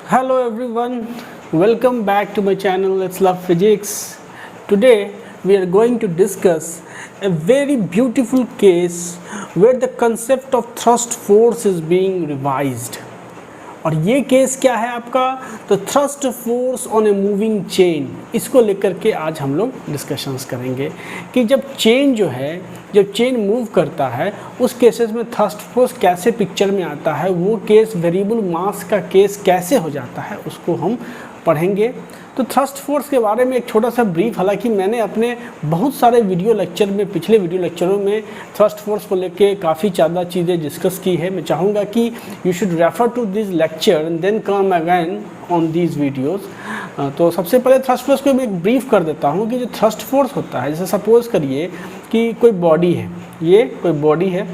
Hello everyone, welcome back to my channel Let's Love Physics. Today we are going to discuss a very beautiful case where the concept of thrust force is being revised. और ये case क्या है आपका, तो thrust force on a moving chain, इसको लेकर के आज हम लोग डिस्कशंस करेंगे कि जब चेन जो है, जब चेन मूव करता है उस केसेस में थ्रस्ट फोर्स कैसे पिक्चर में आता है, वो केस वेरिएबल मास का केस कैसे हो जाता है उसको हम पढ़ेंगे। तो थ्रस्ट फोर्स के बारे में एक छोटा सा ब्रीफ, हालांकि मैंने अपने बहुत सारे वीडियो लेक्चर में, पिछले वीडियो लेक्चरों में थ्रस्ट फोर्स को लेके काफ़ी ज़्यादा चीज़ें डिस्कस की है। मैं चाहूँगा कि you should refer to this lecture and then come again on these videos. तो सबसे पहले थ्रस्ट फोर्स को मैं एक ब्रीफ कर देता हूँ कि जो थ्रस्ट फोर्स होता है, जैसे सपोज़ करिए कि कोई बॉडी है, ये कोई बॉडी है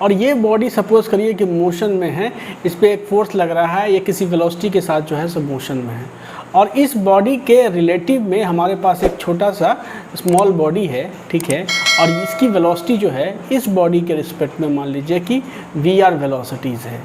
और ये बॉडी सपोज़ करिए कि मोशन में है, इस पर एक फोर्स लग रहा है, ये किसी वेलोसिटी के साथ जो है सब मोशन में है। और इस बॉडी के रिलेटिव में हमारे पास एक छोटा सा स्मॉल बॉडी है, ठीक है, और इसकी वेलोसिटी जो है इस बॉडी के रिस्पेक्ट में मान लीजिए कि वी.आर वेलोसिटीज़ है।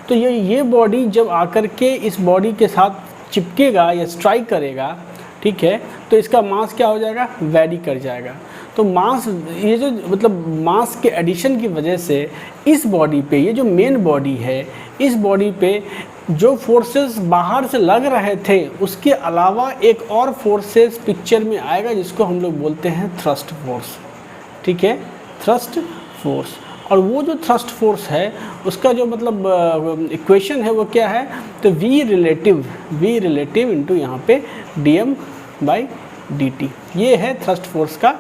तो ये बॉडी जब आकर के इस बॉडी के साथ चिपकेगा या स्ट्राइक करेगा, ठीक है, तो इसका मास क्या हो जाएगा, वैरी कर जाएगा। तो मास, ये जो मतलब मास के एडिशन की वजह से इस बॉडी पे, ये जो मेन बॉडी है, इस बॉडी पे जो फोर्सेस बाहर से लग रहे थे उसके अलावा एक और फोर्सेस पिक्चर में आएगा जिसको हम लोग बोलते हैं थ्रस्ट फोर्स, ठीक है, थ्रस्ट फोर्स। और वो जो थ्रस्ट फोर्स है उसका जो मतलब इक्वेशन है वो क्या है, तो वी रिलेटिव इंटू यहाँ पे dm/dt, ये है थ्रस्ट फोर्स का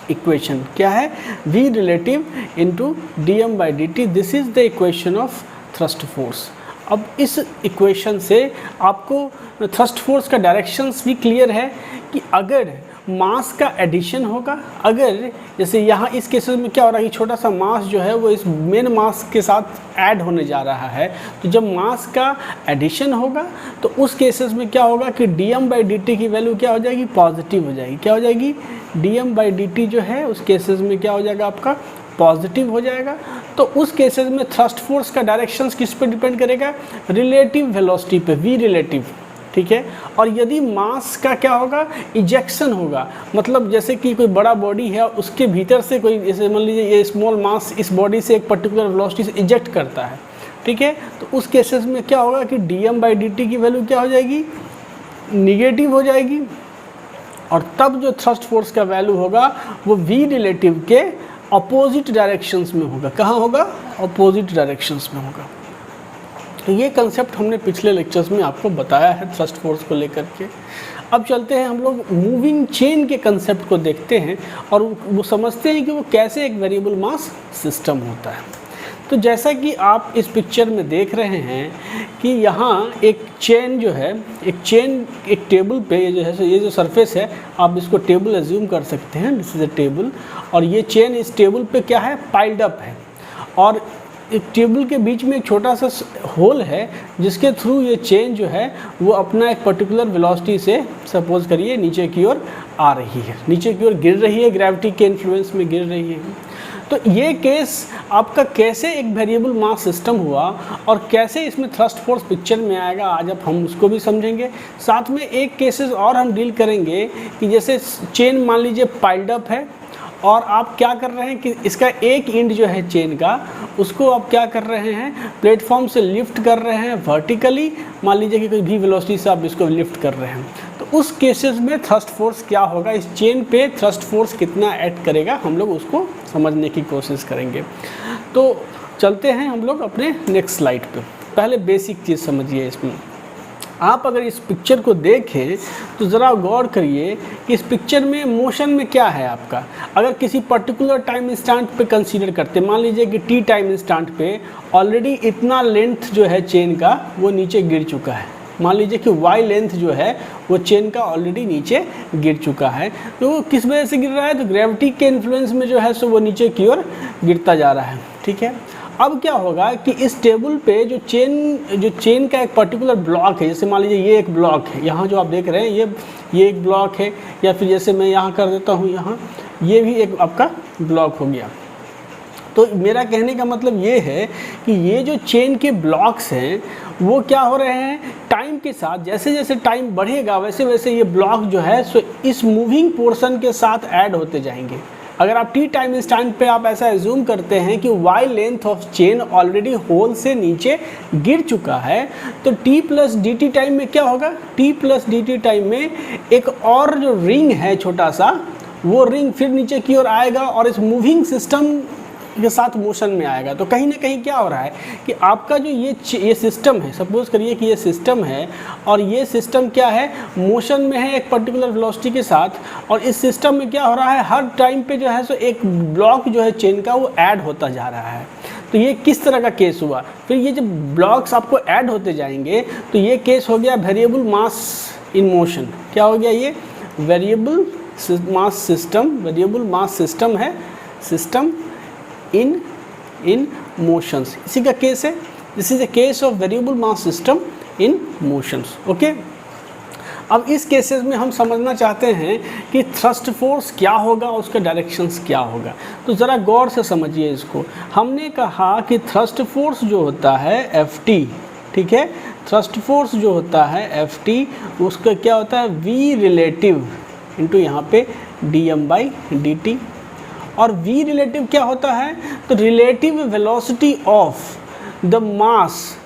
इक्वेशन। क्या है, v relative into dm/dt, this is the equation of thrust force. अब इस इक्वेशन से आपको थ्रस्ट फोर्स का डायरेक्शंस भी क्लियर है कि अगर मास का एडिशन होगा, अगर जैसे यहाँ इस केसेस में क्या हो रहा है कि छोटा सा मास जो है वो इस मेन मास के साथ ऐड होने जा रहा है, तो जब मास का एडिशन होगा तो उस केसेस में क्या होगा कि dm/dt की वैल्यू क्या हो जाएगी, पॉजिटिव हो जाएगी। क्या हो जाएगी, dm/dt जो है उस केसेस में क्या हो जाएगा, आपका पॉजिटिव हो जाएगा। तो उस केसेस में थ्रस्ट फोर्स का डायरेक्शंस किस पे डिपेंड करेगा, रिलेटिव वेलोसिटी पे, v रिलेटिव, ठीक है। और यदि मास का क्या होगा, इजेक्शन होगा, मतलब जैसे कि कोई बड़ा बॉडी है उसके भीतर से कोई, जैसे मान लीजिए ये स्मॉल मास इस बॉडी से एक पर्टिकुलर वेलोसिटी से इजेक्ट करता है, ठीक है, तो उस केसेस में क्या होगा कि dm/dt की वैल्यू क्या हो जाएगी, निगेटिव हो जाएगी। और तब जो थ्रस्ट फोर्स का वैल्यू होगा वो v रिलेटिव के अपोजिट डायरेक्शंस में होगा। कहाँ होगा, अपोजिट डायरेक्शंस में होगा। तो ये कंसेप्ट हमने पिछले लेक्चर्स में आपको बताया है थ्रस्ट फोर्स को लेकर के। अब चलते हैं हम लोग मूविंग चेन के कंसेप्ट को देखते हैं और वो समझते हैं कि वो कैसे एक वेरिएबल मास सिस्टम होता है। तो जैसा कि आप इस पिक्चर में देख रहे हैं कि यहाँ एक चेन जो है, एक टेबल पे, ये जो सरफेस है आप इसको टेबल एज्यूम कर सकते हैं, दिस इज़ अ टेबल, और ये चेन इस टेबल पे क्या है, पाइल्ड अप है, और एक टेबल के बीच में एक छोटा सा होल है जिसके थ्रू ये चेन जो है वो अपना एक पर्टिकुलर वेलोसिटी से सपोज करिए नीचे की ओर आ रही है, नीचे की ओर गिर रही है, ग्रेविटी के इन्फ्लुएंस में गिर रही है। तो ये केस आपका कैसे एक वेरिएबल मास सिस्टम हुआ और कैसे इसमें थ्रस्ट फोर्स पिक्चर में आएगा, आज अब हम उसको भी समझेंगे। साथ में एक केसेस और हम डील करेंगे कि जैसे चेन मान लीजिए पाइल्ड अप है और आप क्या कर रहे हैं कि इसका एक एंड जो है चेन का, उसको आप क्या कर रहे हैं, प्लेटफॉर्म से लिफ्ट कर रहे हैं वर्टिकली, मान लीजिए कि कोई भी वेलोसिटी से आप इसको लिफ्ट कर रहे हैं। तो उस केसेस में थ्रस्ट फोर्स क्या होगा, इस चेन पे थ्रस्ट फोर्स कितना ऐड करेगा, हम लोग उसको समझने की कोशिश करेंगे। तो चलते हैं हम लोग अपने नेक्स्ट स्लाइड पे। पहले बेसिक चीज़ समझिए इसमें। आप अगर इस पिक्चर को देखें तो ज़रा गौर करिए कि इस पिक्चर में मोशन में क्या है आपका। अगर किसी पर्टिकुलर टाइम इंस्टेंट पे कंसीडर करते, मान लीजिए कि t टाइम इंस्टेंट पे ऑलरेडी इतना लेंथ जो है चेन का वो नीचे गिर चुका है, मान लीजिए कि y लेंथ जो है वो चेन का ऑलरेडी नीचे गिर चुका है। तो वो किस वजह से गिर रहा है, तो ग्रेविटी के इन्फ्लुएंस में जो है सो वो नीचे की ओर गिरता जा रहा है, ठीक है। अब क्या होगा कि इस टेबल पे जो चेन का एक पर्टिकुलर ब्लॉक है, जैसे मान लीजिए ये एक ब्लॉक है, यहाँ जो आप देख रहे हैं ये एक ब्लॉक है, या फिर जैसे मैं यहाँ कर देता हूँ, यहाँ ये भी एक आपका ब्लॉक हो गया। तो मेरा कहने का मतलब ये है कि ये जो चेन के ब्लॉक्स हैं वो क्या हो रहे हैं, टाइम के साथ जैसे जैसे टाइम बढ़ेगा वैसे वैसे ये ब्लॉक जो है सो इस मूविंग पोर्शन के साथ ऐड होते जाएंगे। अगर आप टी टाइम इंस्टेंट पे आप ऐसा एज्यूम करते हैं कि Y length of chain already hole से नीचे गिर चुका है, तो T plus D T time में क्या होगा, T plus D T time में एक और जो रिंग है छोटा सा, वो रिंग फिर नीचे की ओर आएगा और इस मूविंग सिस्टम के साथ मोशन में आएगा। तो कहीं ना कहीं क्या हो रहा है कि आपका जो ये सिस्टम है, सपोज करिए कि ये सिस्टम है और ये सिस्टम क्या है, मोशन में है एक पर्टिकुलर वेलोसिटी के साथ, और इस सिस्टम में क्या हो रहा है, हर टाइम पे जो है सो एक ब्लॉक जो है चेन का वो ऐड होता जा रहा है। तो ये किस तरह का केस हुआ, फिर ये जब ब्लॉक्स आपको ऐड होते जाएंगे तो ये केस हो गया वेरिएबल मास इन मोशन। क्या हो गया, ये वेरिएबल मास सिस्टम है, सिस्टम इन मोशंस, इसी का केस है। This is a case of variable mass system in motions. Okay, अब इस केसेस में हम समझना चाहते हैं कि थ्रस्ट फोर्स क्या होगा, उसका डायरेक्शंस क्या होगा। तो ज़रा गौर से समझिए इसको। हमने कहा कि थ्रस्ट फोर्स जो होता है Ft, ठीक है, थ्रस्ट फोर्स जो होता है Ft उसका क्या होता है, v रिलेटिव इंटू यहाँ पे dm/dt। और v रिलेटिव क्या होता है, तो relative velocity of the mass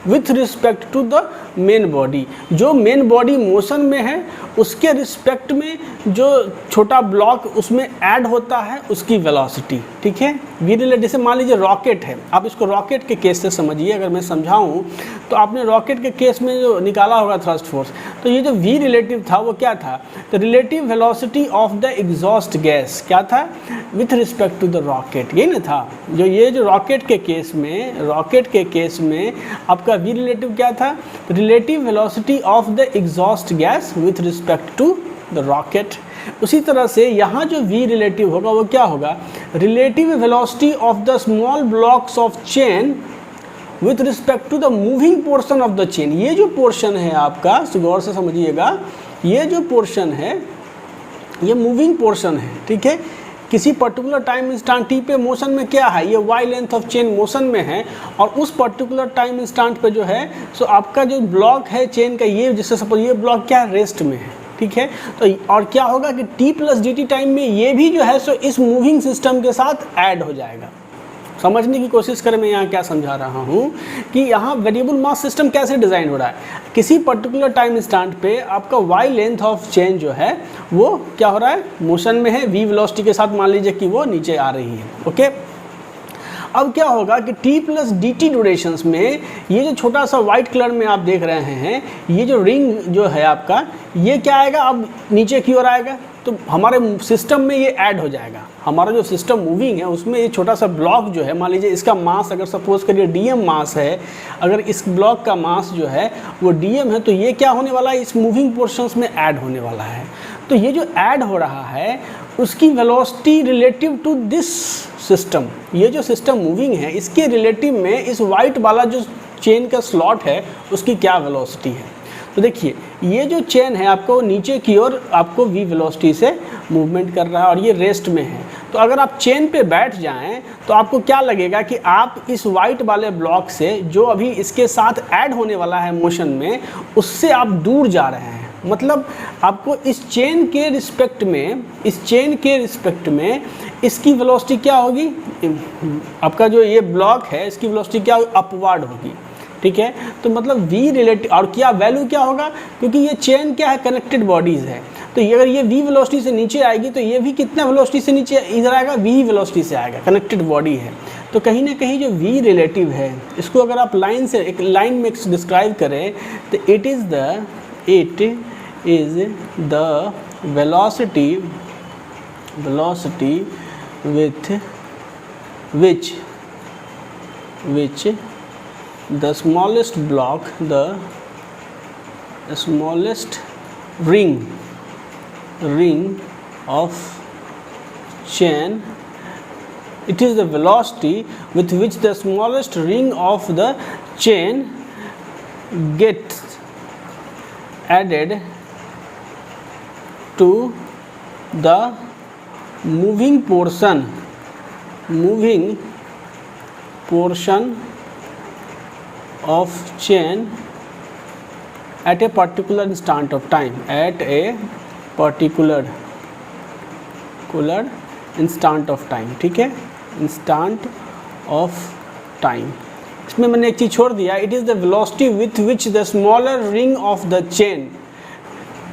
with respect to the main body. जो मेन बॉडी मोशन में है उसके रिस्पेक्ट में जो छोटा ब्लॉक उसमें ऐड होता है उसकी वेलोसिटी, ठीक है। वी रिलेटिव, जैसे मान लीजिए रॉकेट है, आप इसको रॉकेट के केस से समझिए। अगर मैं समझाऊं तो आपने रॉकेट के केस में जो निकाला होगा थ्रस्ट फोर्स, तो ये जो वी रिलेटिव था वो क्या था, तो relative velocity of the exhaust gas क्या था, with respect to the rocket, यही ना था। जो रॉकेट के केस में आपका वी रिलेटिव क्या था, relative velocity of the exhaust gas with respect to the rocket. उसी तरह से यहाँ जो v रिलेटिव होगा वो क्या होगा, relative velocity of the small blocks of chain with respect to the moving portion of the chain. ये जो पोर्शन है आपका, गौर से समझिएगा, ये जो पोर्शन है ये मूविंग पोर्शन है, ठीक है। किसी पर्टिकुलर टाइम इंस्टेंट टी पे मोशन में क्या है, ये Y length of chain motion में है, और उस पर्टिकुलर टाइम इंस्टेंट पे जो है सो आपका जो ब्लॉक है चेन का, ये जैसे सपोज ये ब्लॉक क्या है, रेस्ट में है, ठीक है। तो और क्या होगा कि t plus D T time में ये भी जो है सो इस मूविंग सिस्टम के साथ ऐड हो जाएगा। समझने की कोशिश करें मैं यहाँ क्या समझा रहा हूँ कि यहाँ वेरिएबल मास सिस्टम कैसे डिज़ाइन हो रहा है। किसी पर्टिकुलर टाइम इंस्टेंट पे आपका वाई लेंथ ऑफ चेन जो है वो क्या हो रहा है, मोशन में है, v वेलोसिटी के साथ मान लीजिए कि वो नीचे आ रही है। ओके, अब क्या होगा कि t plus D T durations में ये जो छोटा सा वाइट कलर में आप देख रहे हैं, ये जो रिंग जो है आपका, ये क्या आएगा, अब नीचे की ओर आएगा, तो हमारे सिस्टम में ये ऐड हो जाएगा। हमारा जो सिस्टम मूविंग है उसमें ये छोटा सा ब्लॉक जो है, मान लीजिए इसका मास अगर सपोज करिए dm मास है, अगर इस ब्लॉक का मास जो है वो dm है, तो ये क्या होने वाला है, इस मूविंग पोर्शंस में ऐड होने वाला है। तो ये जो ऐड हो रहा है उसकी velocity relative to this system, ये जो सिस्टम मूविंग है इसके रिलेटिव में इस वाइट वाला जो चेन का स्लॉट है उसकी क्या वेलोसिटी है। तो देखिए ये जो चेन है आपको नीचे की ओर आपको v वेलोसिटी से मूवमेंट कर रहा है और ये रेस्ट में है। तो अगर आप चेन पे बैठ जाएं तो आपको क्या लगेगा कि आप इस वाइट वाले ब्लॉक से जो अभी इसके साथ ऐड होने वाला है मोशन में, उससे आप दूर जा रहे हैं। मतलब आपको इस चेन के रिस्पेक्ट में इसकी वेलोसिटी क्या होगी, आपका जो ये ब्लॉक है इसकी वेलोसिटी क्या होगी, अपवर्ड होगी, ठीक है। तो मतलब v रिलेटिव और क्या वैल्यू क्या होगा, क्योंकि ये चेन क्या है, कनेक्टेड बॉडीज़ है, तो ये अगर ये v वेलोसिटी से नीचे आएगी तो ये भी कितना वेलोसिटी से नीचे इधर आएगा, v वेलोसिटी से आएगा, कनेक्टेड बॉडी है। तो कहीं ना कहीं जो v रिलेटिव है इसको अगर आप लाइन से एक लाइन में डिस्क्राइब करें तो it is the velocity with which the smallest block, the smallest ring of chain, it is the velocity with which the smallest ring of the chain gets added to the moving portion moving portion of chain at a particular instant of time, at a particular instant of time, ठीक है, instant of time। इसमें मैंने एक चीज़ छोड़ दिया, it is the velocity with which the smaller ring of the chain,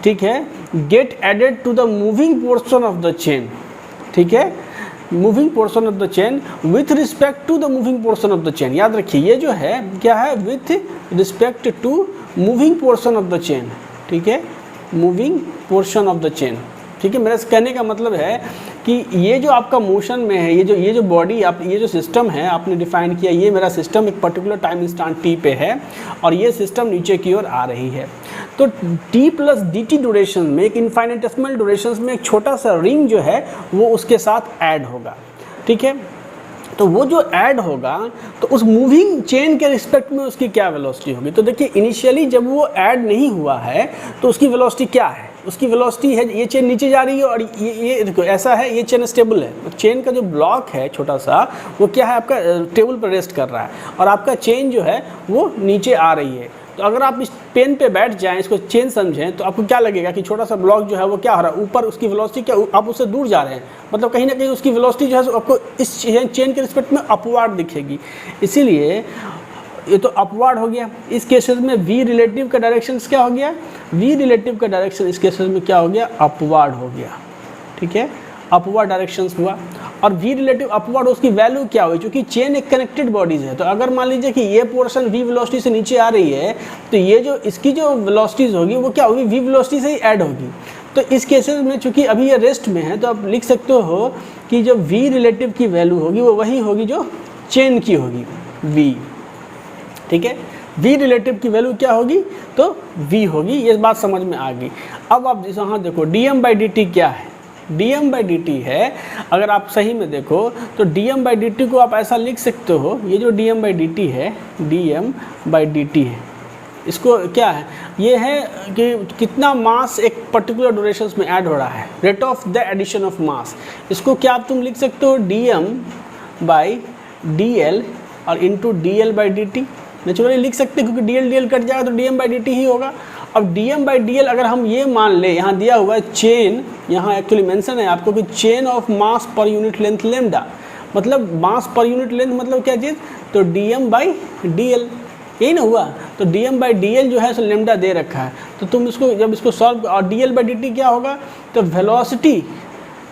ठीक है, get added to the moving portion of the chain, ठीक है, moving portion of the chain with respect to the moving portion of the chain. याद रखिए ये जो है क्या है, with respect to moving portion of the chain, ठीक है, moving portion of the chain, ठीक है। मेरा कहने का मतलब है कि ये जो आपका मोशन में है, ये जो बॉडी आप, ये जो सिस्टम है आपने डिफाइन किया, ये मेरा सिस्टम एक पर्टिकुलर टाइम इंस्टेंट टी पे है और ये सिस्टम नीचे की ओर आ रही है। तो T plus D T duration में, एक इनफाइनेटेसिमल ड्यूरेशन में एक छोटा सा रिंग जो है वो उसके साथ ऐड होगा, ठीक है। तो वो जो ऐड होगा तो उस मूविंग चेन के रिस्पेक्ट में उसकी क्या वेलोसिटी होगी। तो देखिए इनिशियली जब वो ऐड नहीं हुआ है तो उसकी वेलोसिटी क्या है, उसकी वेलोसिटी है, ये चेन नीचे जा रही है और ये देखो ऐसा है, ये चेन स्टेबल है, चेन का जो ब्लॉक है छोटा सा वो क्या है, आपका टेबल पर रेस्ट कर रहा है और आपका चेन जो है वो नीचे आ रही है। तो अगर आप इस पेन पे बैठ जाएं, इसको चेन समझें, तो आपको क्या लगेगा कि छोटा सा ब्लॉक जो है वो क्या हो रहा है, ऊपर उसकी वेलोसिटी क्या, आप उससे दूर जा रहे हैं, मतलब कहीं ना कहीं उसकी वेलोसिटी जो है आपको इस चेन के रिस्पेक्ट में अपवार्ड दिखेगी। इसीलिए ये तो अपवार्ड हो गया। इस केसेस में वी रिलेटिव का डायरेक्शन क्या हो गया, वी रिलेटिव का डायरेक्शन इस केसेस में क्या हो गया, अपवार्ड हो गया, ठीक है, अपवार्ड डायरेक्शन हुआ। और वी रिलेटिव अपवार्ड उसकी वैल्यू क्या हुई, क्योंकि चेन एक कनेक्टेड बॉडीज है। तो अगर मान लीजिए कि ये पोर्शन वी वेलोसिटी से नीचे आ रही है तो ये जो इसकी जो वेलोसिटीज होगी वो क्या होगी, वी वेलोसिटी से ही ऐड होगी। तो इस केसेस में चूंकि अभी ये रेस्ट में है तो आप लिख सकते हो कि जो वी रिलेटिव की वैल्यू होगी वो वही होगी जो चेन की होगी, वी, ठीक है। वी रिलेटिव की वैल्यू क्या होगी, तो वी होगी। ये बात समझ में आ गई। अब आप जैसे हाँ देखो D M by D T क्या है, D M by D T है, अगर आप सही में देखो तो D M by D T को आप ऐसा लिख सकते हो, ये जो D M by D T है, D M by D T है, इसको क्या है, ये है कि कितना मास एक पर्टिकुलर ड्यूरेशन में ऐड हो रहा है, rate of the addition of mass. इसको क्या आप तुम लिख सकते हो, D M by D L और into D L by D T, naturally लिख सकते हैं क्योंकि डी एल कट जाएगा तो D M by D T ही होगा। अब D M by D L अगर हम ये मान ले, यहाँ दिया हुआ है चेन, यहाँ एक्चुअली मेंशन है आपको कि chain of mass per unit length lambda, मतलब मास पर यूनिट लेंथ मतलब क्या चीज़, तो D M by D L, यही ना हुआ। तो D M by D L जो है सो लेमडा दे रखा है। तो तुम इसको जब इसको सॉल्व, और D L by D T क्या होगा, तो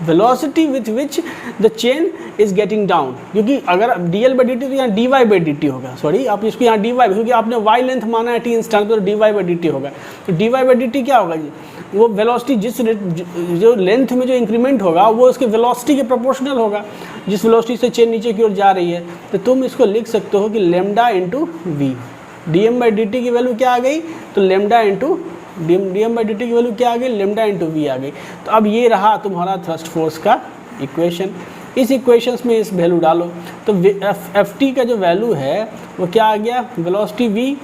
velocity with which the chain is getting down, क्योंकि अगर D L by D T तो यहाँ D Y by D T होगा, सॉरी आप इसको यहाँ डी वाई, क्योंकि आपने वाई लेंथ माना है टी इंस्टेंट तो D Y by D T होगा। तो D Y by D T क्या होगा जी, वो वेलोसिटी जिस जो लेंथ में जो इंक्रीमेंट होगा वो उसके वेलोसिटी के प्रोपोर्शनल होगा, जिस वेलोसिटी से चेन नीचे की ओर जा रही है। तो तुम इसको लिख सकते हो कि lambda into V, D M by D T की वैल्यू क्या आ गई, तो lambda into D M by D T की वैल्यू क्या आ गई, लेमडा इंटू वी आ गई। तो अब ये रहा तुम्हारा थ्रस्ट फोर्स का इक्वेशन। इस इक्वेशंस में इस वैल्यू डालो तो एफ टी का जो वैल्यू है वो क्या आ गया, वेलोसिटी वी,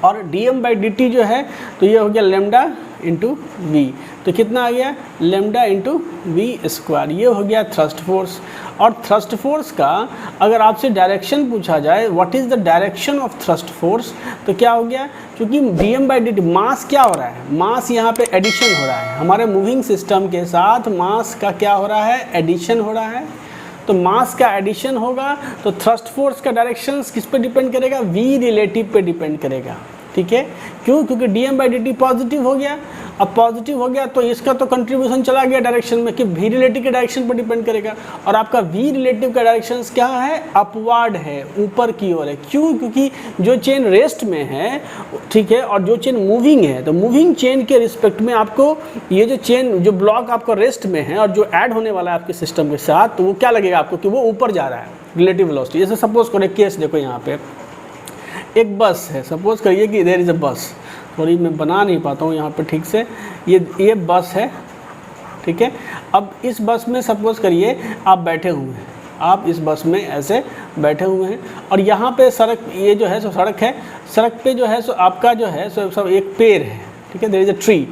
और D M by D T जो है तो ये हो गया लेमडा इंटू वी, तो कितना आ गया, लेमडा इंटू वी स्क्वायर। ये हो गया थ्रस्ट फोर्स। और थ्रस्ट फोर्स का अगर आपसे डायरेक्शन पूछा जाए, what is the direction of thrust force, तो क्या हो गया, क्योंकि D M by D T mass क्या हो रहा है, मास यहाँ पे एडिशन हो रहा है, हमारे मूविंग सिस्टम के साथ मास का क्या हो रहा है, एडिशन हो रहा है। तो मास का एडिशन होगा तो थ्रस्ट फोर्स का डायरेक्शन किस पे डिपेंड करेगा, वी रिलेटिव पे डिपेंड करेगा, ठीक है। क्यों, क्योंकि D M by D T positive हो गया। अब पॉजिटिव हो गया तो इसका तो कंट्रीब्यूशन चला गया डायरेक्शन में कि वी रिलेटिव के डायरेक्शन पर डिपेंड करेगा, और आपका वी रिलेटिव का डायरेक्शन क्या है, अपवार्ड है, ऊपर की ओर है। क्यों, क्योंकि जो चेन रेस्ट में है, ठीक है, और जो चेन मूविंग है, तो मूविंग चेन के रिस्पेक्ट में आपको ये जो चेन, जो ब्लॉक आपका रेस्ट में है और जो ऐड होने वाला है आपके सिस्टम के साथ, तो वो क्या लगेगा आपको कि वो ऊपर जा रहा है रिलेटिव वेलोसिटी। जैसे सपोज करो एक केस देखो, यहाँ पे एक बस है, सपोज करिए कि देयर इज़ अ बस, सॉरी मैं बना नहीं पाता हूँ यहाँ पे ठीक से, ये बस है, ठीक है। अब इस बस में सपोज करिए आप बैठे हुए हैं, आप इस बस में ऐसे बैठे हुए हैं और यहाँ पे सड़क, ये जो है सो सड़क है, सड़क पे जो है सो आपका जो है सो सब एक पेड़ है, ठीक है, देयर इज़ अ ट्री,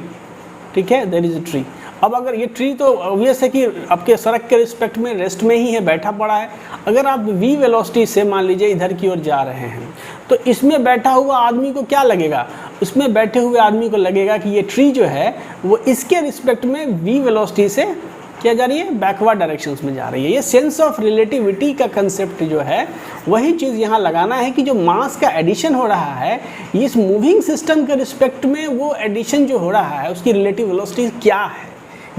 ठीक है, देयर इज़ अ ट्री। अब अगर ये ट्री तो ऑब्वियस है कि आपके सड़क के रिस्पेक्ट में रेस्ट में ही है, बैठा पड़ा है। अगर आप v वेलोसिटी से मान लीजिए इधर की ओर जा रहे हैं तो इसमें बैठा हुआ आदमी को क्या लगेगा, इसमें बैठे हुए आदमी को लगेगा कि ये ट्री जो है वो इसके रिस्पेक्ट में v वेलोसिटी से क्या जा रही है, बैकवर्ड डायरेक्शंस में जा रही है। ये सेंस ऑफ रिलेटिविटी का कंसेप्ट जो है वही चीज़ यहाँ लगाना है कि जो मास का एडिशन हो रहा है इस मूविंग सिस्टम के रिस्पेक्ट में, वो एडिशन जो हो रहा है उसकी रिलेटिव वेलोसिटी क्या है।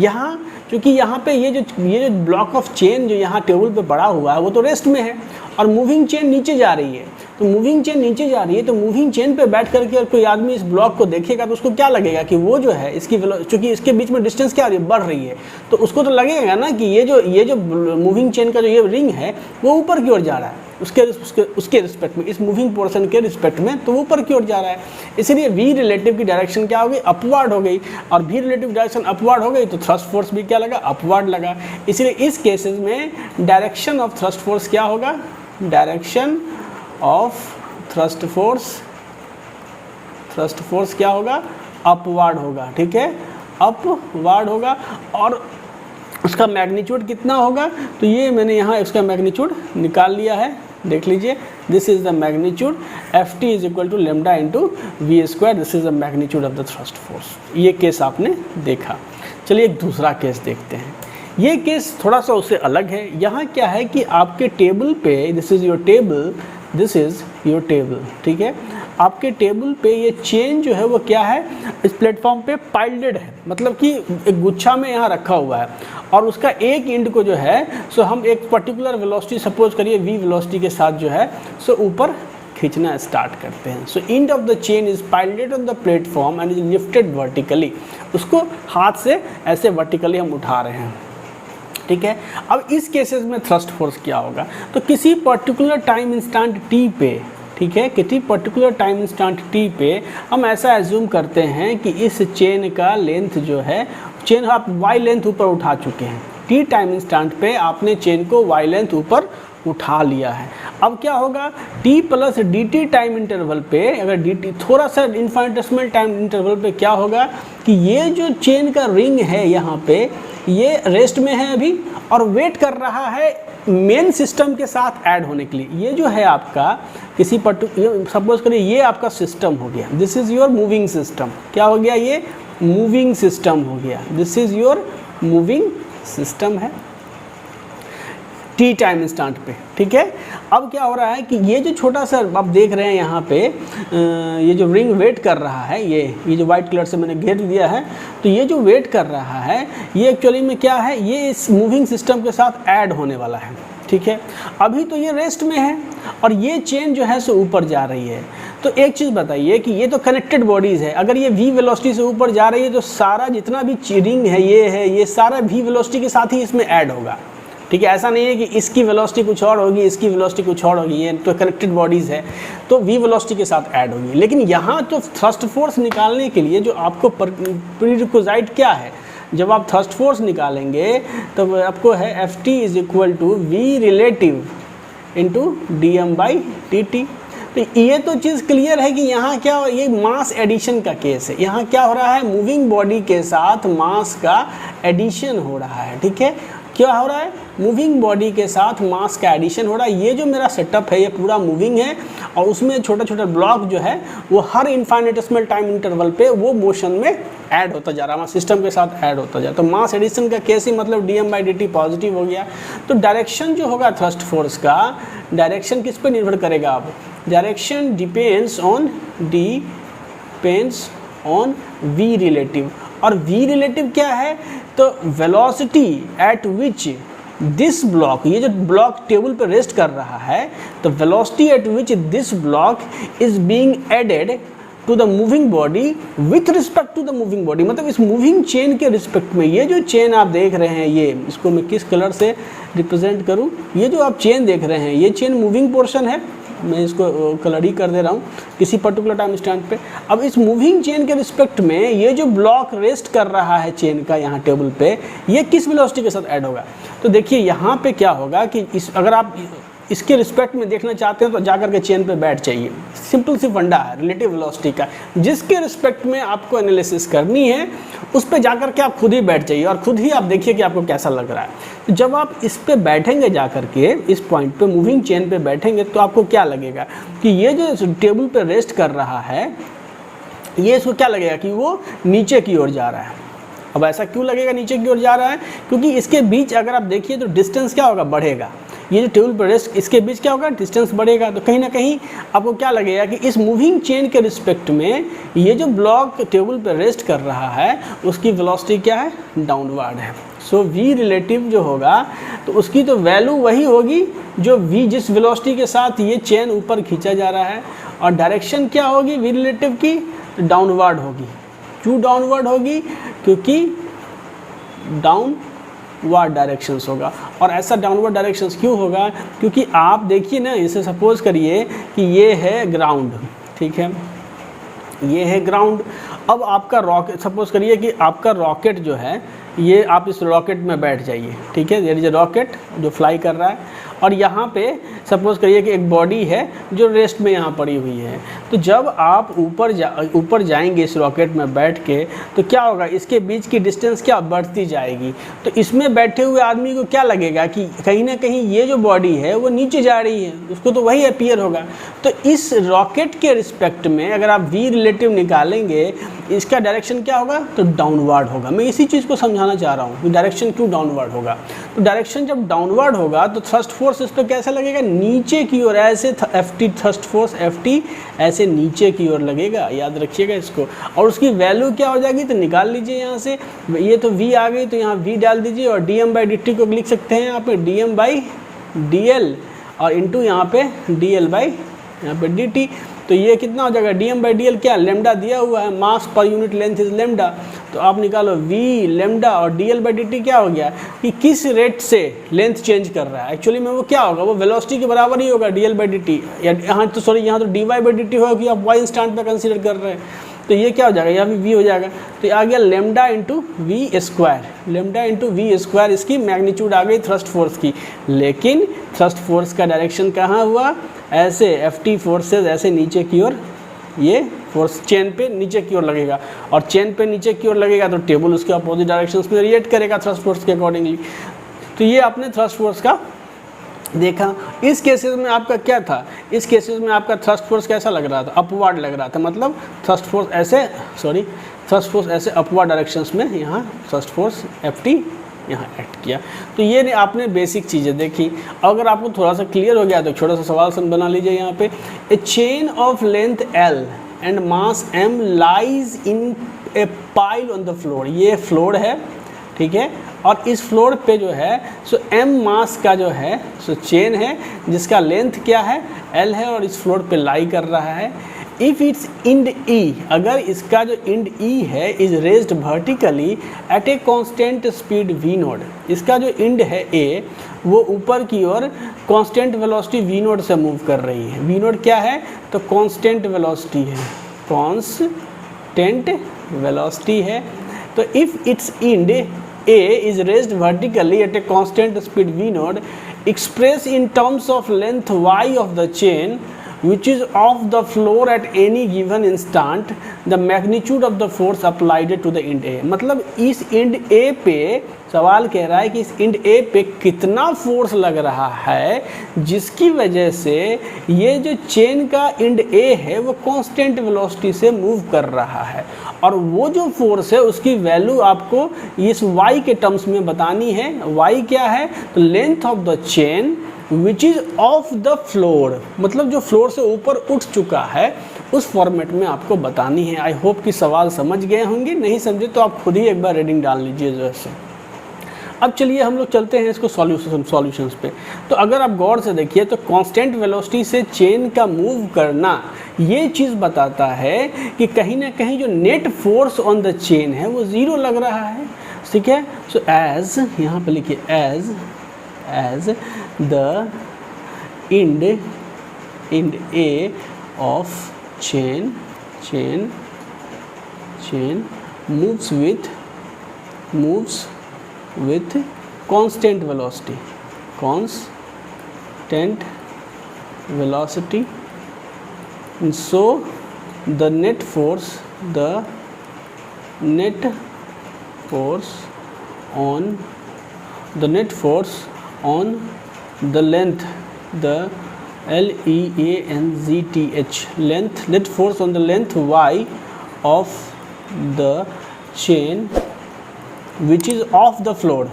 यहाँ क्योंकि यहाँ पे ये जो ब्लॉक ऑफ चेन जो यहाँ टेबल पे पड़ा हुआ है वो तो रेस्ट में है और मूविंग चेन नीचे जा रही है। तो मूविंग चेन नीचे जा रही है तो मूविंग चेन पे बैठ करके और कोई आदमी इस ब्लॉक को देखेगा तो उसको क्या लगेगा कि वो जो है इसकी चूँकि इसके बीच में डिस्टेंस क्या बढ़ रही है तो उसको तो लगेगा ना कि ये जो मूविंग चेन का जो ये रिंग है वो ऊपर की ओर जा रहा है, उसके रिस्पेक्ट में, इस मूविंग पोर्शन के रिस्पेक्ट में, तो ऊपर की ओर जा रहा है। इसलिए v रिलेटिव की डायरेक्शन क्या हो गई, अपवर्ड हो गई, और v रिलेटिव डायरेक्शन अपवर्ड हो गई तो थ्रस्ट फोर्स भी क्या लगा, अपवर्ड लगा। इसलिए इस केसेस में डायरेक्शन ऑफ थ्रस्ट फोर्स क्या होगा, डायरेक्शन ऑफ थ्रस्ट फोर्स क्या होगा, अपवर्ड होगा। ठीक है, अपवर्ड होगा। और उसका मैग्नीट्यूड कितना होगा, तो ये मैंने यहाँ इसका मैग्नीट्यूड निकाल लिया है, देख लीजिए। This is the magnitude Ft is equal to lambda into V square, this is the magnitude of the thrust force. ये केस आपने देखा। चलिए एक दूसरा केस देखते हैं। ये केस थोड़ा सा उससे अलग है। यहाँ क्या है कि आपके टेबल पे, this is your table, this is your table, ठीक है। आपके टेबल पे ये चेन जो है वो क्या है, इस प्लेटफॉर्म पे पाइल्डेड है, मतलब कि एक गुच्छा में यहाँ रखा हुआ है और उसका एक एंड को जो है सो हम एक पर्टिकुलर वेलोसिटी, सपोज करिए v वेलोसिटी के साथ जो है सो ऊपर खींचना स्टार्ट करते हैं। So end of the chain is piled on the platform and is lifted vertically. उसको हाथ से ऐसे वर्टिकली हम उठा रहे हैं, ठीक है। अब इस केसेस में थ्रस्ट फोर्स क्या होगा, तो किसी पर्टिकुलर टाइम इंस्टेंट t पे, ठीक है, किसी पर्टिकुलर टाइम इंस्टेंट t पे हम ऐसा एज्यूम करते हैं कि इस चेन का लेंथ जो है, चेन आप y लेंथ ऊपर उठा चुके हैं, t टाइम इंस्टेंट पे आपने चेन को y लेंथ ऊपर उठा लिया है। अब क्या होगा, t plus dt time interval पे, अगर dt थोड़ा सा इन्फाइनिटेसिमल टाइम इंटरवल पे क्या होगा कि ये जो चेन का रिंग है यहाँ पे ये रेस्ट में है अभी और वेट कर रहा है मेन सिस्टम के साथ ऐड होने के लिए। ये जो है आपका किसी पर्टिकुलर, सपोज करिए ये आपका सिस्टम हो गया, this is your moving system. क्या हो गया, ये मूविंग सिस्टम हो गया, this is your moving system है टी टाइम इंस्टेंट पे, ठीक है। अब क्या हो रहा है कि ये जो छोटा सा आप देख रहे हैं यहाँ पे ये जो रिंग वेट कर रहा है, ये जो वाइट कलर से मैंने घेर दिया है, तो ये जो वेट कर रहा है ये एक्चुअली में क्या है, ये इस मूविंग सिस्टम के साथ ऐड होने वाला है, ठीक है। अभी तो ये रेस्ट में है और ये चेन जो है सो ऊपर जा रही है। तो एक चीज़ बताइए कि ये तो कनेक्टेड बॉडीज़ है, अगर ये v वेलोसिटी से ऊपर जा रही है तो सारा जितना भी रिंग है ये सारा v वेलोसिटी के साथ ही इसमें ऐड होगा, ठीक है। ऐसा नहीं है कि इसकी वेलोसिटी कुछ और होगी, इसकी वेलोसिटी कुछ और होगी, ये तो कनेक्टेड बॉडीज़ है तो v वेलोसिटी के साथ ऐड होगी। लेकिन यहाँ तो थ्रस्ट फोर्स निकालने के लिए जो आपको प्रीरिक्विज़ाइट क्या है, जब आप थ्रस्ट फोर्स निकालेंगे तब आपको है Ft is equal to v relative into dm/dt। तो ये तो चीज़ क्लियर है कि यहाँ क्या, ये मास एडिशन का केस है। यहाँ क्या हो रहा है, मूविंग बॉडी के साथ मास का एडिशन हो रहा है, ठीक है। क्या हो रहा है, मूविंग बॉडी के साथ मास का एडिशन हो रहा है। ये जो मेरा सेटअप है ये पूरा मूविंग है और उसमें छोटा छोटा ब्लॉक जो है वो हर इनफाइनिटेसिमल टाइम इंटरवल पे वो मोशन में ऐड होता जा रहा है, सिस्टम के साथ ऐड होता जा रहा है। तो मास एडिशन का केस ही मतलब dm/dt पॉजिटिव हो गया। तो डायरेक्शन जो होगा थ्रस्ट फोर्स का, डायरेक्शन किस पे निर्भर करेगा, अब direction depends on v relative. और v रिलेटिव क्या है, तो velocity at which this block, ये जो ब्लॉक टेबल पर रेस्ट कर रहा है, तो velocity at which this block is being added to the moving body with respect to the moving body, मतलब इस मूविंग चेन के रिस्पेक्ट में। ये जो चेन आप देख रहे हैं, ये इसको मैं किस कलर से रिप्रेजेंट करूं, ये जो आप चेन देख रहे हैं ये चेन मूविंग पोर्शन है, मैं इसको कलर ही कर दे रहा हूँ किसी पर्टिकुलर टाइम स्टैंड पे। अब इस मूविंग चेन के रिस्पेक्ट में ये जो ब्लॉक रेस्ट कर रहा है चेन का यहाँ टेबल पे, ये किस वेलोसिटी के साथ ऐड होगा। तो देखिए यहाँ पे क्या होगा कि अगर आप इसके रिस्पेक्ट में देखना चाहते हैं तो जाकर के चेन पे बैठ जाइए। सिंपल सी फंडा है रिलेटिव वेलोसिटी का, जिसके रिस्पेक्ट में आपको एनालिसिस करनी है उस पे जाकर के आप खुद ही बैठ जाइए और खुद ही आप देखिए कि आपको कैसा लग रहा है। तो जब आप इस पे बैठेंगे जाकर के इस पॉइंट पे मूविंग चेन पे बैठेंगे तो आपको क्या लगेगा कि ये जो टेबल पे रेस्ट कर रहा है ये इसको क्या लगेगा कि वो नीचे की ओर जा रहा है। अब ऐसा क्यों लगेगा नीचे की ओर जा रहा है? क्योंकि इसके बीच अगर आप देखिए तो डिस्टेंस क्या होगा, बढ़ेगा। ये जो टेबल पर रेस्ट इसके बीच क्या होगा, डिस्टेंस बढ़ेगा। तो कहीं ना कहीं आपको क्या लगेगा कि इस मूविंग चेन के रिस्पेक्ट में ये जो ब्लॉक टेबल पर रेस्ट कर रहा है उसकी वेलोसिटी क्या है, डाउनवर्ड है। सो v रिलेटिव जो होगा तो उसकी तो वैल्यू वही होगी जो v जिस वेलोसिटी के साथ ये चेन ऊपर खींचा जा रहा है, और डायरेक्शन क्या होगी v रिलेटिव की, डाउनवर्ड होगी। क्यों डाउनवर्ड होगी? क्योंकि डाउनवर्ड डायरेक्शंस होगा। और ऐसा डाउनवर्ड डायरेक्शंस क्यों होगा? क्योंकि आप देखिए ना, इसे सपोज करिए कि ये है ग्राउंड, ठीक है, ये है ग्राउंड। अब आपका रॉकेट, सपोज करिए कि आपका रॉकेट जो है ये आप इस रॉकेट में बैठ जाइए, ठीक है, देयर इज अ रॉकेट जो फ्लाई कर रहा है, और यहाँ पे सपोज करिए कि एक बॉडी है जो रेस्ट में यहाँ पड़ी हुई है। तो जब आप ऊपर जाएंगे इस रॉकेट में बैठ के तो क्या होगा, इसके बीच की डिस्टेंस क्या बढ़ती जाएगी। तो इसमें बैठे हुए आदमी को क्या लगेगा कि कहीं ना कहीं ये जो बॉडी है वो नीचे जा रही है, उसको तो वही अपीयर होगा। तो इस रॉकेट के रिस्पेक्ट में अगर आप v रिलेटिव निकालेंगे इसका डायरेक्शन क्या होगा, तो डाउनवर्ड होगा। मैं इसी चीज़ को समझाना चाह रहा हूँ कि डायरेक्शन क्यों डाउनवर्ड होगा। तो डायरेक्शन जब डाउनवर्ड होगा तो थ्रस्ट फोर्स इस पर कैसे लगेगा, नीचे की ओर, ऐसे Ft थ्रस्ट फोर्स Ft ऐसे नीचे की ओर लगेगा, याद रखिएगा इसको। और उसकी वैल्यू क्या हो जाएगी, तो निकाल लीजिए यहाँ से, ये तो v आ गई तो यहाँ v डाल दीजिए, और dm/dt को लिख सकते हैं यहाँ पे dm/dl और इंटू यहाँ पे dl/dt। तो ये कितना हो जाएगा, dm/dl क्या, लेमडा दिया हुआ है, मास per unit length is lambda. तो आप निकालो v लेमडा और dl/dt क्या हो गया कि किस रेट से लेंथ चेंज कर रहा है। एक्चुअली में वो क्या होगा, वो वेलोसिटी के बराबर ही होगा dl/dt, या यहाँ तो सॉरी यहाँ तो dy/dt होगा कि आप y इंस्टेंट पे कंसीडर कर रहे हैं। तो ये क्या हो जाएगा, यहाँ भी v हो जाएगा। तो ये आ गया lambda into V square, lambda into V square, इसकी मैग्नीट्यूड आ गई थ्रस्ट फोर्स की। लेकिन थ्रस्ट फोर्स का डायरेक्शन कहाँ हुआ, ऐसे Ft फोर्सेज ऐसे नीचे की ओर, ये फोर्स चेन पे नीचे की ओर लगेगा, और चेन पे नीचे की ओर लगेगा तो टेबल उसके अपोजिट डायरेक्शंस में रिएक्ट करेगा थ्रस्ट फोर्स के अकॉर्डिंगली। तो ये आपने थ्रस्ट फोर्स का देखा। इस केसेस में आपका क्या था, इस केसेस में आपका थ्रस्ट फोर्स कैसा लग रहा था, अपवर्ड लग रहा था, मतलब थ्रस्ट फोर्स ऐसे अपवर्ड डायरेक्शंस में यहाँ थ्रस्ट फोर्स Ft यहाँ एक्ट किया। तो ये आपने बेसिक चीज़ें देखी। अगर आपको थोड़ा सा क्लियर हो गया तो छोटा सा सवाल सन बना लीजिए यहाँ पे। A chain of length L and mass M lies in a pile on the floor. ये फ्लोर है, ठीक है, और इस फ्लोर पे जो है सो M मास का जो है सो चेन है जिसका लेंथ क्या है, L है, और इस फ्लोर पे लाई कर रहा है। इफ़ इट्स इंड E, अगर इसका जो इंड E है is raised vertically at a constant speed v naught, इसका जो इंड है A वो ऊपर की ओर कांस्टेंट वेलोसिटी v नोट से मूव कर रही है। v नोट क्या है, तो कांस्टेंट वेलोसिटी है, कांस्टेंट वेलोसिटी है। तो if its end A is raised vertically at a constant speed v naught, expressed in terms of length y of the chain which is off the floor at any given instant, the magnitude of the force applied to the end A। मतलब इस end A पे सवाल कह रहा है कि इस end A पे कितना फोर्स लग रहा है जिसकी वजह से ये जो चेन का end A है वो कांस्टेंट वेलोसिटी से मूव कर रहा है, और वो जो फोर्स है उसकी वैल्यू आपको इस y के टर्म्स में बतानी है। y क्या है, तो length of the chain which is of the floor, मतलब जो फ्लोर से ऊपर उठ चुका है उस फॉर्मेट में आपको बतानी है। आई होप कि सवाल समझ गए होंगे, नहीं समझे तो आप खुद ही एक बार रीडिंग डाल लीजिए जो है। अब चलिए हम लोग चलते हैं इसको सॉल्यूशंस पे। तो अगर आप गौर से देखिए तो कांस्टेंट वेलोसिटी से चेन का मूव करना ये चीज़ बताता है कि कहीं ना कहीं जो net force on the chain है वो ज़ीरो लग रहा है, ठीक है। सो एज, यहाँ पे लिखिए as the end A of chain moves with constant velocity constant velocity, and so the net force on the length, the LEANGTH, net force on the length y of the chain which is off the floor,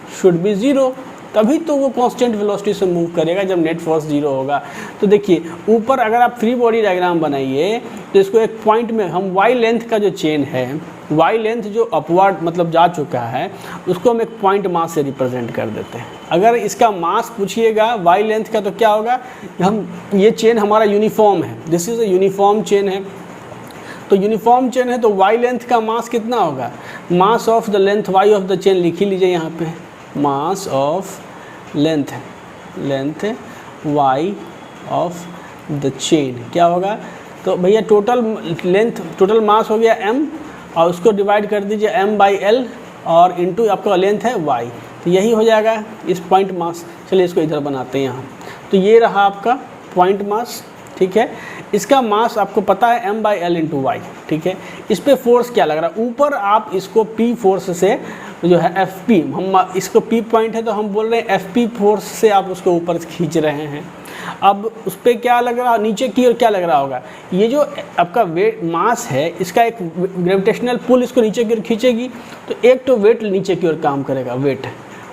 should be 0। तभी तो वो constant velocity से move करेगा जब net force 0 होगा। तो देखिए ऊपर अगर आप फ्री बॉडी डायग्राम बनाइए तो इसको एक पॉइंट में हम वाई लेंथ का जो चेन है, वाई लेंथ जो अपवर्ड मतलब जा चुका है, उसको हम एक पॉइंट मास से रिप्रेजेंट कर देते हैं। अगर इसका मास पूछिएगा वाई लेंथ का तो क्या होगा, हम ये चेन हमारा यूनिफॉर्म है, this is a uniform chain है। तो यूनिफॉर्म चेन है तो वाई लेंथ का मास कितना होगा, mass of the length Y of the chain लिख ही लीजिए यहाँ पे, mass of length Y of the chain क्या होगा। तो भैया टोटल लेंथ, टोटल मास हो गया m, और उसको डिवाइड कर दीजिए m/l और इनटू आपका लेंथ है y, तो यही हो जाएगा इस पॉइंट मास। चलिए इसको इधर बनाते हैं यहाँ। तो ये रहा आपका पॉइंट मास, ठीक है। इसका मास आपको पता है m/l इंटू वाई, ठीक है। इस पर फोर्स क्या लग रहा है, ऊपर आप इसको p फोर्स से जो है Fp, हम इसको P पॉइंट है तो हम बोल रहे हैं Fp फोर्स से आप उसको ऊपर खींच रहे हैं। अब उस पर क्या लग रहा, नीचे की ओर क्या लग रहा होगा, ये जो आपका वेट मास है इसका एक ग्रेविटेशनल पुल इसको नीचे की ओर खींचेगी, तो एक तो वेट नीचे की ओर काम करेगा, वेट।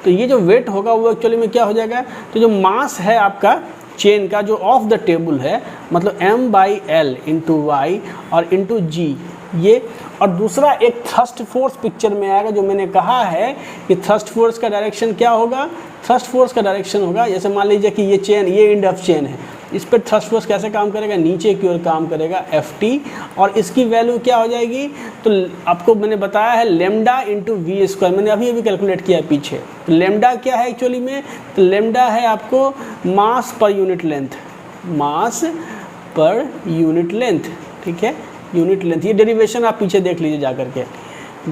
तो ये जो वेट होगा वो एक्चुअली में क्या हो जाएगा, तो जो मास है आपका चेन का जो ऑफ द टेबल है, मतलब m/l इंटू वाई और इंटू जी ये। और दूसरा एक थ्रस्ट फोर्स पिक्चर में आएगा, जो मैंने कहा है कि थ्रस्ट फोर्स का डायरेक्शन क्या होगा, थ्रस्ट फोर्स का डायरेक्शन होगा, जैसे मान लीजिए कि ये चेन, ये एंड ऑफ चेन है, इस पर थ्रस्ट फोर्स कैसे काम करेगा, नीचे की ओर काम करेगा Ft, और इसकी वैल्यू क्या हो जाएगी, तो आपको मैंने बताया है लेमडा इंटू वी स्क्वायर, मैंने अभी कैलकुलेट किया है पीछे। तो लेमडा क्या है एक्चुअली में, तो लेमडा है आपको मास पर यूनिट लेंथ, मास पर यूनिट लेंथ, ठीक है, यूनिट लेंथ। ये डेरिवेशन आप पीछे देख लीजिए जा करके,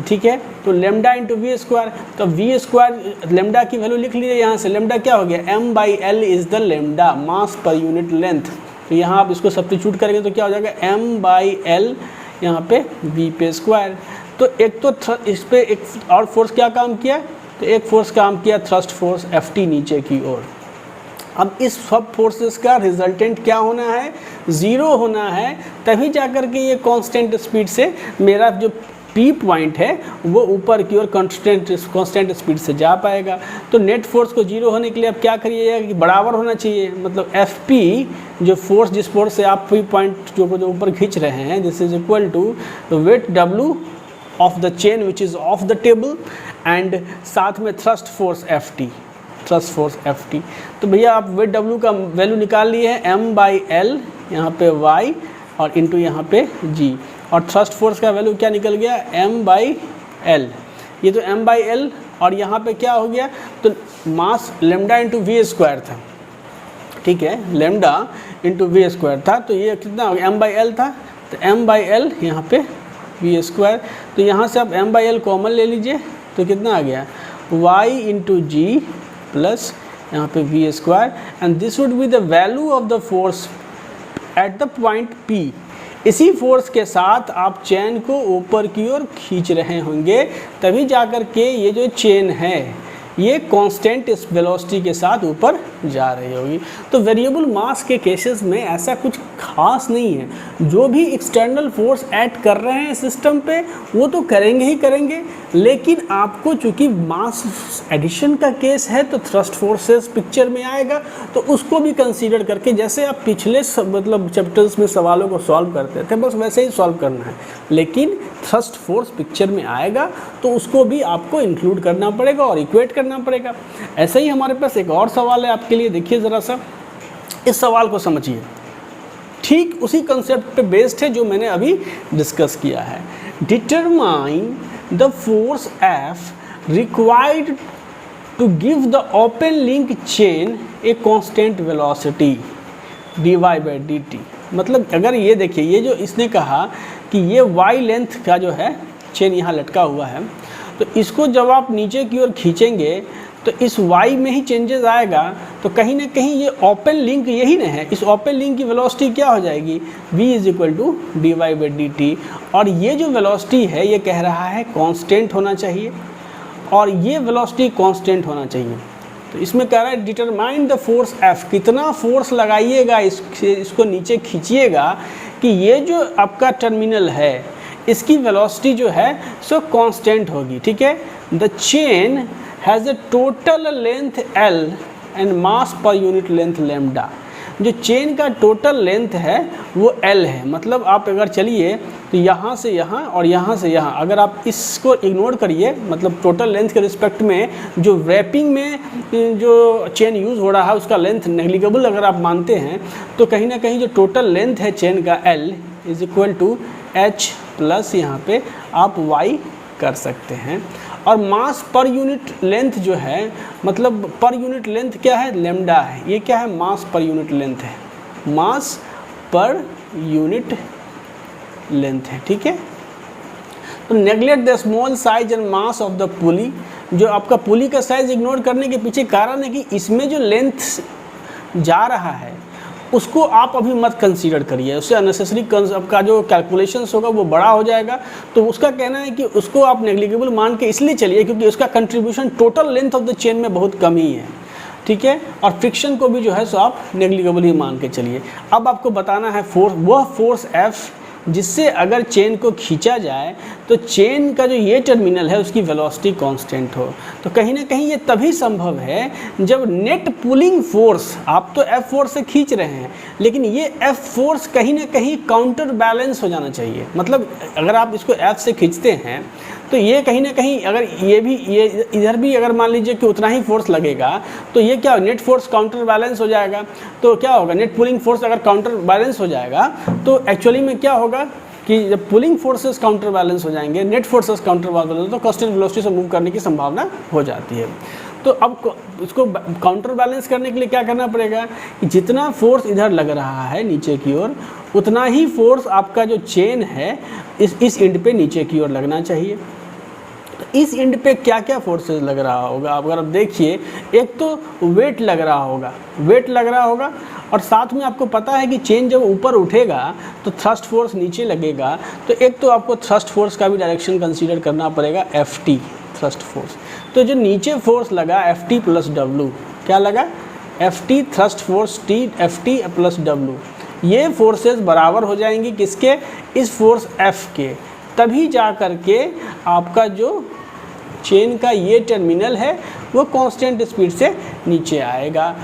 ठीक है। तो लेमडा इंटू वी स्क्वायर, तो वी स्क्वायर लेमडा की वैल्यू लिख लीजिए यहाँ से, लेमडा क्या हो गया, m/l is the lambda, mass per unit length. तो यहाँ आप इसको सब्स्टिट्यूट करेंगे तो क्या हो जाएगा, m/l यहाँ पे v पे स्क्वायर। तो एक तो इस पर एक और फोर्स क्या काम किया, तो एक फोर्स काम किया थ्रस्ट फोर्स Ft नीचे की ओर। अब इस सब फोर्सेस का रिजल्टेंट क्या होना है, 0 होना है, तभी जाकर के ये कांस्टेंट स्पीड से मेरा जो P पॉइंट है वो ऊपर की ओर कांस्टेंट स्पीड से जा पाएगा। तो नेट फोर्स को 0 होने के लिए आप क्या करिएगा कि बराबर होना चाहिए, मतलब Fp जो फोर्स, जिस फोर्स से आप P पॉइंट जो ऊपर खींच रहे हैं, this is equal to weight W of the chain which is of the table, and साथ में thrust force Ft, thrust force Ft। तो भैया आप वेट W का वैल्यू निकाल लिए हैं, m/l यहाँ पे y और इंटू यहाँ पे g, और थ्रस्ट फोर्स का वैल्यू क्या निकल गया, m/l। ये तो m/l और यहाँ पे क्या हो गया, तो मास लेमडा इंटू वी स्क्वायर था, ठीक है, लेमडा इंटू वी स्क्वायर था, तो ये कितना हो गया, m/l था, तो m/l यहाँ पे वी स्क्वायर। तो यहाँ से आप m/l कॉमन ले लीजिए, तो कितना आ गया, y इंटू जी प्लस यहाँ पे V square, and this would be the value of the force at the point P। इसी फोर्स के साथ आप चेन को ऊपर की ओर खींच रहे होंगे, तभी जाकर के ये जो चेन है ये कांस्टेंट इस वेलोसिटी के साथ ऊपर जा रही होगी। तो वेरिएबल मास के केसेस में ऐसा कुछ खास नहीं है, जो भी एक्सटर्नल फोर्स ऐड कर रहे हैं सिस्टम पे वो तो करेंगे ही करेंगे, लेकिन आपको चूंकि मास एडिशन का केस है तो थ्रस्ट फोर्सेस पिक्चर में आएगा, तो उसको भी कंसीडर करके, जैसे आप पिछले मतलब चैप्टर्स में सवालों को सॉल्व करते थे बस वैसे ही सॉल्व करना है, लेकिन थ्रस्ट फोर्स पिक्चर में आएगा तो उसको भी आपको इंक्लूड करना पड़ेगा और इक्वेट करना पड़ेगा। ऐसे ही हमारे पास एक और सवाल है आपके लिए, देखिए ज़रा सा, इस सवाल को समझिए, ठीक उसी कंसेप्ट पे बेस्ड है जो मैंने अभी डिस्कस किया है। Determine the force F required to give the open link chain a constant velocity dy/dt। मतलब अगर ये देखिए, ये जो इसने कहा कि ये y लेंथ का जो है चेन यहाँ लटका हुआ है, तो इसको जब आप नीचे की ओर खींचेंगे तो इस y में ही चेंजेस आएगा, तो कहीं ना कहीं ये ओपन लिंक यही ना है, इस ओपन लिंक की वेलोसिटी क्या हो जाएगी, v is equal to D Y by D T. और ये जो वेलोसिटी है ये कह रहा है कांस्टेंट होना चाहिए, और ये वेलोसिटी कांस्टेंट होना चाहिए। तो इसमें कह रहा है डिटरमाइन द फोर्स F, कितना फोर्स लगाइएगा, इसको नीचे खींचिएगा कि ये जो आपका टर्मिनल है इसकी वेलोसिटी जो है सो कांस्टेंट होगी। ठीक है, the chain has a total length L and mass per unit length lambda. जो चेन का टोटल लेंथ है वो L है, मतलब आप अगर चलिए तो यहाँ से यहाँ और यहाँ से यहाँ, अगर आप इसको इग्नोर करिए, मतलब टोटल लेंथ के रिस्पेक्ट में जो रैपिंग में जो चेन यूज़ हो रहा है उसका लेंथ नेग्लिजिबल अगर आप मानते हैं, तो कहीं ना कहीं जो टोटल लेंथ है चेन का L is equal to H plus यहाँ पे आप Y कर सकते हैं। और मास पर यूनिट लेंथ जो है, मतलब पर यूनिट लेंथ क्या है, लैम्डा है। ये क्या है, मास पर यूनिट लेंथ है, मास पर यूनिट लेंथ है। ठीक है, तो neglect the small size and mass of the पुली। जो आपका पुली का साइज इग्नोर करने के पीछे कारण है कि इसमें जो लेंथ जा रहा है उसको आप अभी मत कंसीडर करिए, उससे अननेसेसरी आपका जो कैलकुलेशंस होगा वो बड़ा हो जाएगा। तो उसका कहना है कि उसको आप नेग्लिजिबल मान के इसलिए चलिए क्योंकि उसका contribution total length of the chain में बहुत कम ही है। ठीक है, और फ्रिक्शन को भी जो है सो आप नेग्लिजिबल ही मान के चलिए। अब आपको बताना है फोर्स, वह फोर्स F जिससे अगर चेन को खींचा जाए तो चेन का जो ये टर्मिनल है उसकी वेलोसिटी कांस्टेंट हो। तो कहीं ना कहीं ये तभी संभव है जब नेट पुलिंग फोर्स, आप तो F फोर्स से खींच रहे हैं लेकिन ये F फोर्स कहीं ना कहीं काउंटर बैलेंस हो जाना चाहिए। मतलब अगर आप इसको F से खींचते हैं तो ये कहीं ना कहीं अगर ये इधर भी अगर मान लीजिए कि उतना ही फोर्स लगेगा तो ये क्या, नेट फोर्स काउंटर बैलेंस हो जाएगा। तो क्या होगा, नेट पुलिंग फोर्स अगर काउंटर बैलेंस हो जाएगा तो एक्चुअली में क्या होगा कि जब पुलिंग फोर्सेस काउंटर बैलेंस हो जाएंगे, नेट फोर्सेस काउंटर बैलेंस, तो कांस्टेंट वेलोसिटी से मूव करने की संभावना हो जाती है। तो अब इसको काउंटर बैलेंस करने के लिए क्या करना पड़ेगा कि जितना फोर्स इधर लग रहा है नीचे की ओर उतना ही फोर्स आपका जो चेन है इस एंड पे नीचे की ओर लगना चाहिए। तो इस एंड पे क्या क्या फोर्सेस लग रहा होगा, अगर आप देखिए, एक तो वेट लग रहा होगा, और साथ में आपको पता है कि चेन जब ऊपर उठेगा तो थ्रस्ट फोर्स नीचे लगेगा। तो एक तो आपको थ्रस्ट फोर्स का भी डायरेक्शन कंसीडर करना पड़ेगा, Ft थ्रस्ट फोर्स। तो जो नीचे फोर्स लगा Ft प्लस W, क्या लगा, Ft thrust force Ft plus W, ये फोर्सेस बराबर हो जाएंगी किसके, इस फोर्स F के। तभी जा कर के आपका जो चेन का ये टर्मिनल है वो कांस्टेंट स्पीड से नीचे आएगा।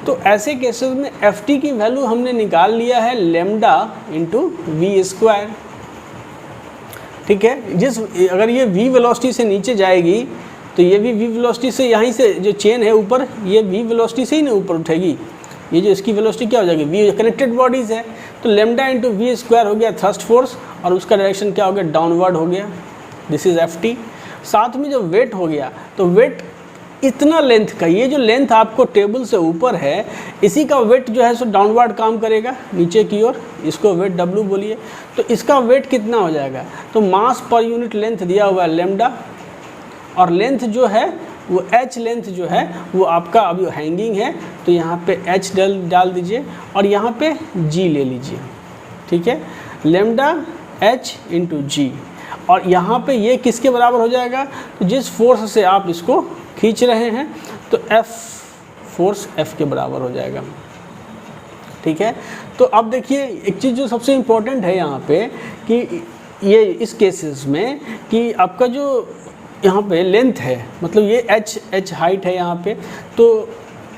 तो ऐसे केसेस में Ft की वैल्यू हमने निकाल लिया है लैम्डा इंटू वी स्क्वायर। ठीक है, अगर ये v वेलोसिटी से नीचे जाएगी तो ये भी v वेलोसिटी से, यहीं से जो चेन है ऊपर, ये v वेलोसिटी से ही ना ऊपर उठेगी। ये जो इसकी वेलोसिटी क्या हो जाएगी, v कनेक्टेड बॉडीज़ है, तो लैम्डा इंटू वी स्क्वायर हो गया थ्रस्ट फोर्स, और उसका डायरेक्शन क्या हो गया, डाउनवर्ड हो गया। This is Ft। साथ में जो वेट हो गया, तो वेट इतना लेंथ का, ये जो लेंथ आपको टेबल से ऊपर है इसी का वेट जो है सो डाउनवर्ड काम करेगा नीचे की ओर, इसको वेट W बोलिए। तो इसका वेट कितना हो जाएगा, तो मास पर यूनिट लेंथ दिया हुआ है लैम्डा, और लेंथ जो है वो H लेंथ जो है वो आपका अभी हैंगिंग है, तो यहाँ पे H डाल दीजिए और यहाँ पे G ले लीजिए। ठीक है, लैम्डा H इंटू G, और यहाँ पे ये किसके बराबर हो जाएगा, तो जिस फोर्स से आप इसको खींच रहे हैं तो F फोर्स F के बराबर हो जाएगा। ठीक है, तो अब देखिए एक चीज़ जो सबसे इम्पोर्टेंट है यहाँ पे कि ये इस केसेस में कि आपका जो यहाँ पे लेंथ है, मतलब ये H हाइट है यहाँ पे, तो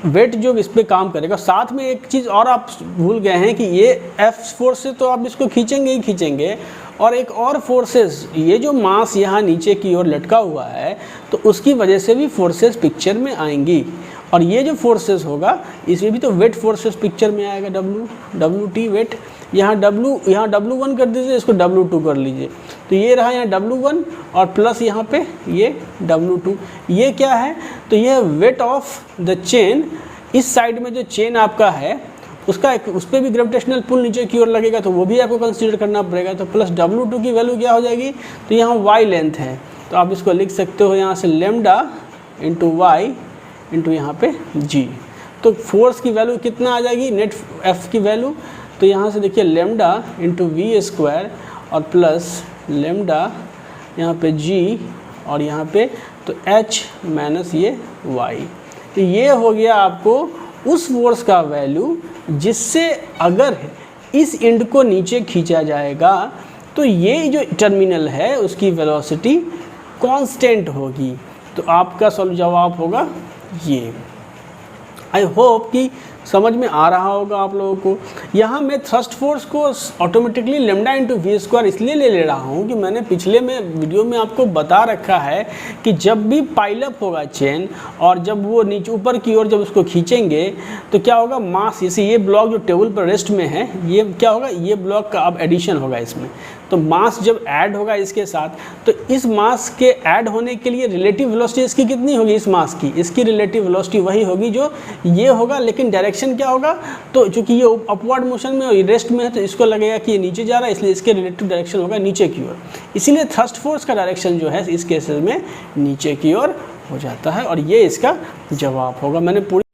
वेट जो इस पे काम करेगा। साथ में एक चीज़ और आप भूल गए हैं कि ये F फोर्स से तो आप इसको खींचेंगे ही खींचेंगे, और एक और फोर्सेस, ये जो मास यहाँ नीचे की ओर लटका हुआ है तो उसकी वजह से भी फोर्सेस पिक्चर में आएंगी, और ये जो फोर्सेस होगा इसमें भी तो वेट फोर्सेस पिक्चर में आएगा, WT वेट। यहाँ W1 कर दीजिए, इसको W2 कर लीजिए, तो ये रहा यहाँ W1 और प्लस यहाँ पे ये W2। ये क्या है, तो ये वेट ऑफ द चेन। इस साइड में जो चेन आपका है उसका उस पर भी ग्रेविटेशनल पुल नीचे की ओर लगेगा, तो वो भी आपको कंसीडर करना पड़ेगा। तो प्लस W2 की वैल्यू क्या हो जाएगी, तो यहाँ y लेंथ है, तो आप इसको लिख सकते हो यहाँ से लेमडा इंटू वाई इंटू यहाँ पे g। तो फोर्स की वैल्यू कितना आ जाएगी, नेट F की वैल्यू, तो यहाँ से देखिए लेमडा इंटू वी स्क्वायर और प्लस लेमडा यहाँ पे g और यहाँ पे तो h माइनस ये y। तो ये हो गया आपको उस फोर्स का वैल्यू जिससे अगर इस एंड को नीचे खींचा जाएगा तो ये जो टर्मिनल है उसकी वेलोसिटी कांस्टेंट होगी। तो आपका जवाब होगा ये। आई होप कि समझ में आ रहा होगा आप लोगों को। यहाँ मैं थ्रस्ट फोर्स को automatically lambda into V square इसलिए ले रहा हूँ कि मैंने पिछले में वीडियो में आपको बता रखा है कि जब भी पाइलअप होगा चेन और जब वो नीचे ऊपर की ओर जब उसको खींचेंगे तो क्या होगा, मास, जैसे ये ब्लॉक जो टेबल पर रेस्ट में है ये क्या होगा, ये ब्लॉक का अब एडिशन होगा इसमें, तो मास जब ऐड होगा इसके साथ तो इस मास के ऐड होने के लिए रिलेटिव वेलोसिटी इसकी कितनी होगी, इस मास की, इसकी रिलेटिव वेलोसिटी वही होगी जो ये होगा, लेकिन डायरेक्शन क्या होगा, तो चूंकि ये अपवर्ड मोशन में और रेस्ट में है तो इसको लगेगा कि ये नीचे जा रहा है, इसलिए इसके रिलेटिव डायरेक्शन होगा नीचे की ओर। इसीलिए थ्रस्ट फोर्स का डायरेक्शन जो है इस केसेस में नीचे की ओर हो जाता है और ये इसका जवाब होगा। मैंने पूरी